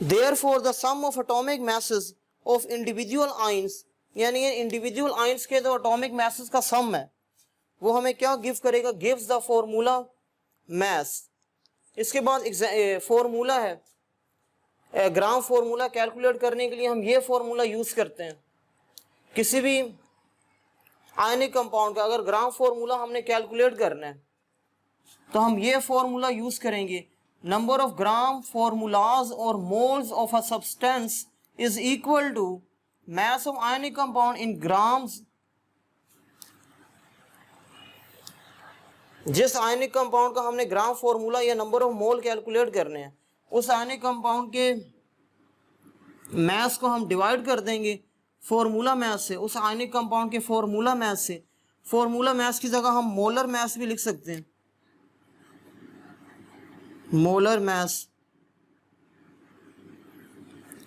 Therefore, the sum of atomic masses of individual ions, यानी इंडिविजुअल आयन्स के जो एटॉमिक मैसेज का सम है वो हमें क्या गिव करेगा? Gives the formula mass. इसके बाद फॉर्मूला है, ग्राम फॉर्मूला कैलकुलेट करने के लिए हम ये फॉर्मूला यूज करते हैं। किसी भी आयनिक कंपाउंड का अगर ग्राम फॉर्मूला हमने कैलकुलेट करना है तो हम ये फॉर्मूला यूज करेंगे। Number of gram formulas or moles of a substance is equal to mass of ionic compound in grams। जिस आयनिक कंपाउंड का हमने ग्राम फॉर्मूला या नंबर ऑफ मोल कैलकुलेट करने हैं, उस आयनिक कंपाउंड के मैस को हम डिवाइड कर देंगे फॉर्मूला मैस से, उस आयनिक कंपाउंड के फॉर्मूला मैस से। फॉर्मूला मैस की जगह हम मोलर मैस भी लिख सकते हैं, मोलर मैस।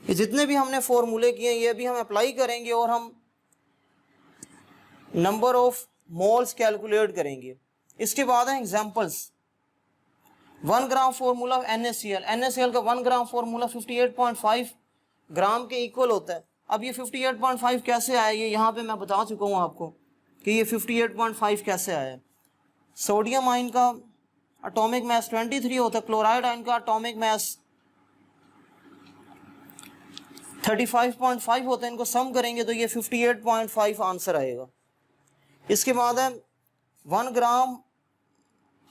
ये जितने भी हमने फॉर्मूले किए ये भी हम अप्लाई करेंगे और हम नंबर ऑफ मोल्स कैलकुलेट करेंगे। इसके बाद हैं examples. 1 gram formula of NaCl। NaCl का 1 ग्राम फॉर्मूला 58.5 ग्राम के इक्वल होता है। अब ये 58.5 कैसे आया, ये यहाँ पे मैं बता चुका हूँ आपको कि ये 58.5 कैसे आया। सोडियम आयन का एटॉमिक मैस 23 होता है, क्लोराइड आयन का एटॉमिक मैस 35.5 होते हैं, इनको सम करेंगे तो ये 58.5 आंसर आएगा। इसके बाद है 1 gram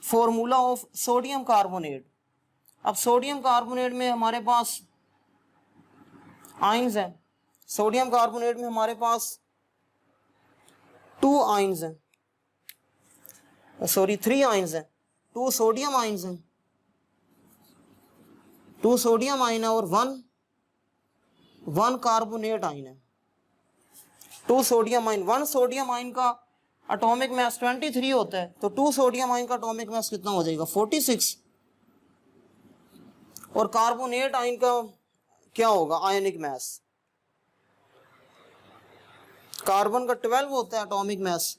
formula of sodium carbonate. अब सोडियम कार्बोनेट में हमारे पास आयंस हैं, सोडियम कार्बोनेट में हमारे पास 2 आयंस हैं, सॉरी 3 आयंस हैं, 2 सोडियम आयंस हैं, 2 सोडियम आयन है और 1 कार्बोनेट आयन है। 2 सोडियम आयन, 1 सोडियम आयन का एटॉमिक मास 23 होता है, तो 2 सोडियम आयन का एटॉमिक मास कितना हो जाएगा 46। और कार्बोनेट आयन का क्या होगा आयनिक मास, कार्बन का 12 होता है एटॉमिक मास,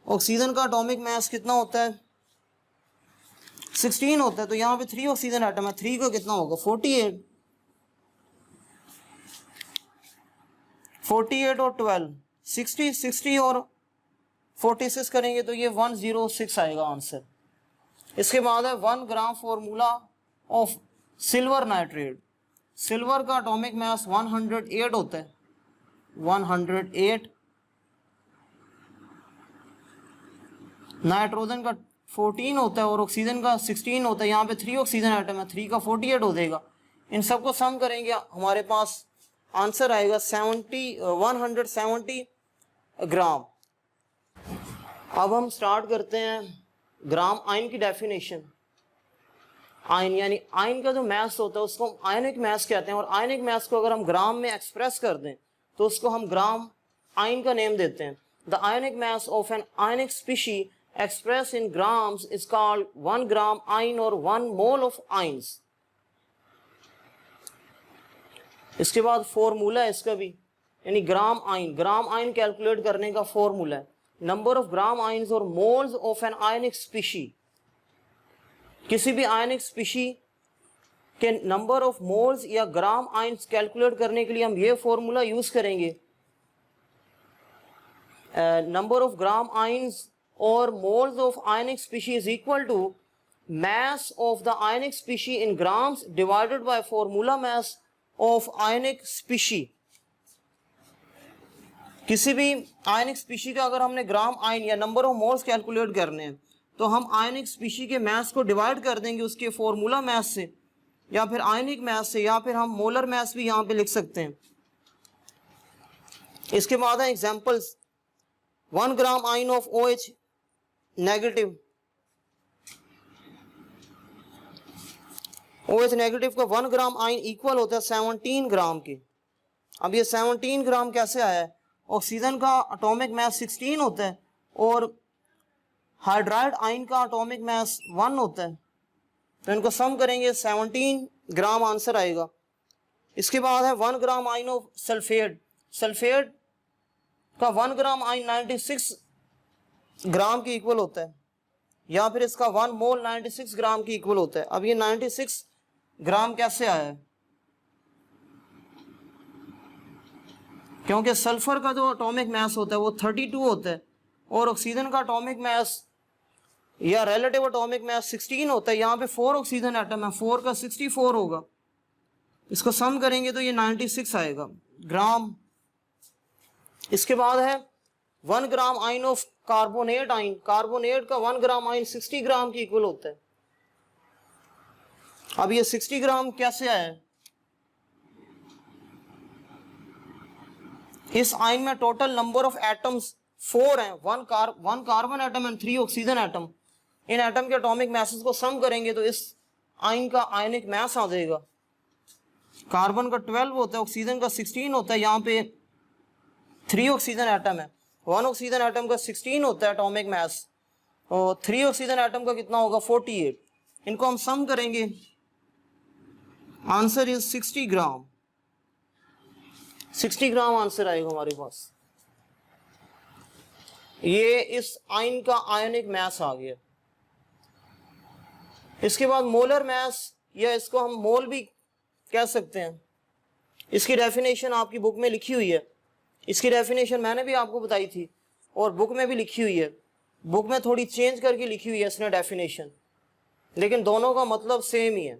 ऑक्सीजन का एटॉमिक मास कितना होता है 16 होता है, तो यहाँ पे 3 ऑक्सीजन एटम है, 3 का कितना होगा 48। 48 और 12 60, 60 और 46 करेंगे तो ये 106 आएगा आंसर। इसके बाद है 1 gram formula of silver nitrate. Silver का एटॉमिक मास 108 होता है, 108। नाइट्रोजन का 14 होता है और ऑक्सीजन का 16 होता है, यहाँ पे 3 ऑक्सीजन आइटम है, 3 का 48 हो जाएगा। इन सबको सम करेंगे हमारे पास आंसर आएगा 170 ग्राम। अब हम स्टार्ट करते हैं ग्राम आयन की डेफिनेशन। आयन यानी आयन का जो मास होता है उसको हम आयनिक मास कहते हैं, और आयनिक मास को अगर हम ग्राम में एक्सप्रेस कर दें तो उसको हम ग्राम आयन का नेम देते हैं। The ionic mass of an ionic species expressed in grams is called 1 gram ion or 1 mole of ions। इसके बाद फॉर्मूला है इसका भी, यानी ग्राम आयन कैलकुलेट करने का फॉर्मूला है नंबर ऑफ ग्राम आयन्स और moles of an ionic species. किसी भी आयनिक स्पीशी के नंबर ऑफ मोल्स या ग्राम आयन्स कैलकुलेट करने के लिए हम ये फॉर्मूला यूज करेंगे, number of gram ions or moles of ionic species is equal to mass of the ionic species in grams divided by formula mass of ionic species। किसी भी आयनिक species का अगर हमने ग्राम आयन या नंबर ऑफ मोल्स कैलकुलेट करने हैं तो हम आयनिक स्पीशी के मास को डिवाइड कर देंगे उसके फॉर्मूला मास से, या फिर आयनिक मास से, या फिर हम मोलर मास भी यहाँ पे लिख सकते हैं। इसके बाद है examples. 1 gram ion of OH negative, OH negative का 1 ग्राम आयन इक्वल होता है 17 ग्राम के। अब ये 17 ग्राम कैसे आया है, ऑक्सीजन का एटॉमिक मास 16 होता है और हाइड्राइड आयन का एटॉमिक मास 1 होता है, तो इनको सम करेंगे 17 ग्राम आंसर आएगा। इसके बाद है 1 gram ion of sulphate. Sulphate का 1 ग्राम आयन 96 ग्राम की इक्वल होता है, या फिर इसका 1 मोल 96 ग्राम की इक्वल होता है। अब ये 96 ग्राम कैसे आया है, क्योंकि सल्फर का जो एटॉमिक मास होता है वो 32 होता है और ऑक्सीजन का एटॉमिक मास या रिलेटिव एटॉमिक मास 16 होता है। यहाँ पे 4 ऑक्सीजन एटम है, 4 का 64 होगा, इसको सम करेंगे तो ये 96 आएगा ग्राम। इसके बाद है 1 gram ion of carbonate ion. Carbonate का 1 ग्राम आयन 60 ग्राम की इक्वल होता है। अब ये 60 ग्राम कैसे आया है, इस आयन में टोटल नंबर ऑफ एटम्स 4 हैं, 1 carbon atom and 3 oxygen atom. In atom के एटॉमिक मासेस को सम करेंगे तो इस आयन का आयनिक मास आ जाएगा। कार्बन का 12 होता है, ऑक्सीजन का 16 होता है, यहाँ पे 3 ऑक्सीजन एटम है, 1 ऑक्सीजन एटम का 16 होता है एटॉमिक मास और 3 ऑक्सीजन एटम का कितना होगा 48। इनको हम सम करेंगे, answer is 60 gram. 60 gram answer आएगा हमारे पास। ये इस आयन का आयनिक मास आ गया। इसके बाद मोलर मास, या इसको हम मोल भी कह सकते हैं, इसकी डेफिनेशन आपकी बुक में लिखी हुई है। इसकी डेफिनेशन मैंने भी आपको बताई थी और बुक में भी लिखी हुई है। बुक में थोड़ी चेंज करके लिखी हुई है इसने डेफिनेशन, लेकिन दोनों का मतलब सेम ही है।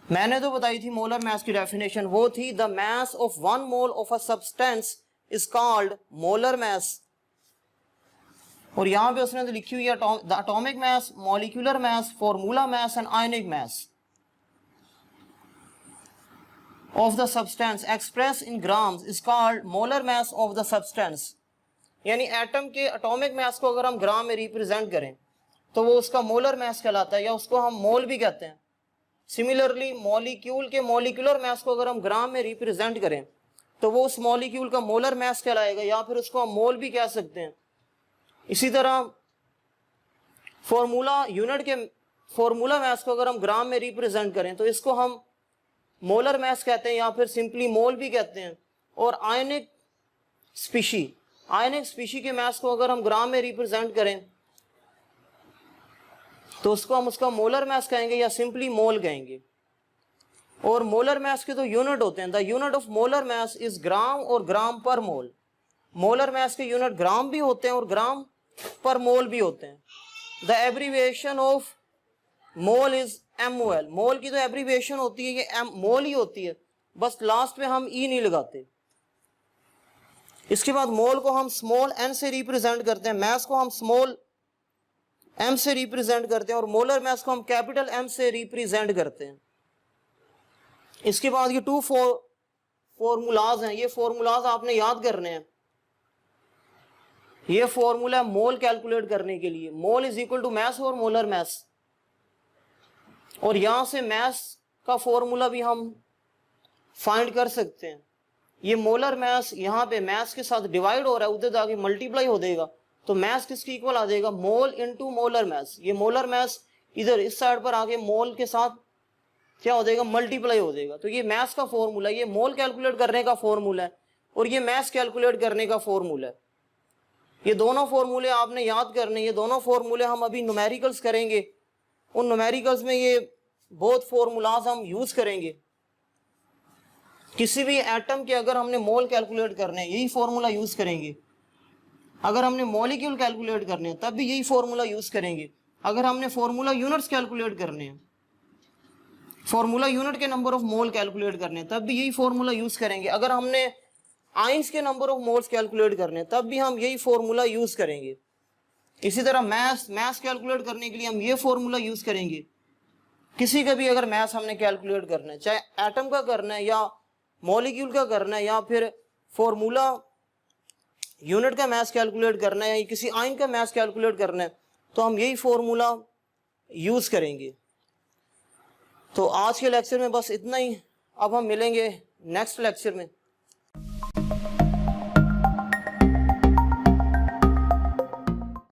मैंने तो बताई थी मोलर मास की डेफिनेशन, वो थी the mass of 1 mole of a substance is called molar मास। और यहां पे उसने तो लिखी हुई है the atomic mass, molecular mass, formula mass and ionic mass of the substance express in grams is called molar mass of the substance. यानी atom के एटॉमिक मास को अगर हम ग्राम में रिप्रेजेंट करें तो वो उसका मोलर मास कहलाता है, या उसको हम मोल भी कहते हैं। सिमिलरली मॉलिक्यूल के मॉलिक्यूलर मास को अगर हम ग्राम में रिप्रेजेंट करें तो वो उस मॉलिक्यूल का मोलर मास कहलाएगा, या फिर उसको हम मोल भी कह सकते हैं। इसी तरह फॉर्मूला मास को अगर हम ग्राम में रिप्रेजेंट करें तो इसको हम मोलर मास कहते हैं, या फिर सिंपली मोल भी कहते हैं। और आयनिक स्पीशी के मास को अगर हम ग्राम में रिप्रेजेंट करें तो उसको हम उसका मोलर मास कहेंगे या सिंपली मोल कहेंगे। और मोलर मास के तो यूनिट होते हैं। The unit of molar mass is gram और ग्राम पर मोल। मोलर मास के यूनिट ग्राम भी होते हैं और ग्राम पर मोल भी होते हैं। The abbreviation of mole is MOL। मोल की तो एब्रीविएशन होती है ये मोल ही होती है, बस लास्ट में हम ई नहीं लगाते। इसके बाद मोल को हम स्मॉल n से रिप्रेजेंट करते हैं, मास को हम स्मॉल m से रिप्रेजेंट करते हैं, और मोलर मास को हम कैपिटल M से रिप्रेजेंट करते हैं। इसके बाद ये 2 फॉर्मूलाज हैं, ये फॉर्मूलाज आपने याद करने हैं। ये फॉर्मूला मोल कैलकुलेट करने के लिए, mole is equal to mass और मोलर मास। और यहां से मास का फॉर्मूला भी हम फाइंड कर सकते हैं। ये मोलर मास यहाँ पे मास के साथ डिवाइड हो रहा है, उधर जाके मल्टीप्लाई हो जाएगा, तो मास किसके इक्वल आ जाएगा, मोल इनटू मोलर मास। ये मोलर मास इधर इस साइड पर आके मोल के साथ क्या हो जाएगा, मल्टीप्लाई हो जाएगा। तो ये मास का फॉर्मूला, ये मोल कैलकुलेट करने का फॉर्मूला है और ये मास कैलकुलेट करने का फॉर्मूला है। ये दोनों फॉर्मूले आपने याद करने, ये दोनों फॉर्मूले हम अभी न्यूमेरिकल्स करेंगे। उन न्यूमेरिकल्स में ये बहुत फॉर्मूलाज हम यूज करेंगे। किसी भी एटम के अगर हमने मोल कैलकुलेट करने हैं यही फॉर्मूला यूज करेंगे। अगर हमने मॉलिक्यूल कैलकुलेट करने हैं तब भी यही फॉर्मूला यूज करेंगे। अगर हमने फॉर्मूला यूनिट्स कैलकुलेट करने हैं, फॉर्मूला यूनिट के नंबर ऑफ मोल कैलकुलेट करने हैं तब भी यही फॉर्मूला यूज करेंगे। अगर हमने आइंस के नंबर ऑफ मोल्स कैलकुलेट करने हैं तब भी हम यही फॉर्मूला यूज करेंगे। इसी तरह मास कैलकुलेट करने के लिए हम ये फॉर्मूला यूज करेंगे। किसी का भी अगर मास हमने कैलकुलेट करना है, चाहे एटम का करना है या मॉलिक्यूल का करना है या फिर फॉर्मूला यूनिट का मास कैलकुलेट करना है या किसी आयन का मास कैलकुलेट करना है, तो हम यही फॉर्मूला यूज करेंगे। तो आज के लेक्चर में बस इतना ही। अब हम मिलेंगे नेक्स्ट लेक्चर में।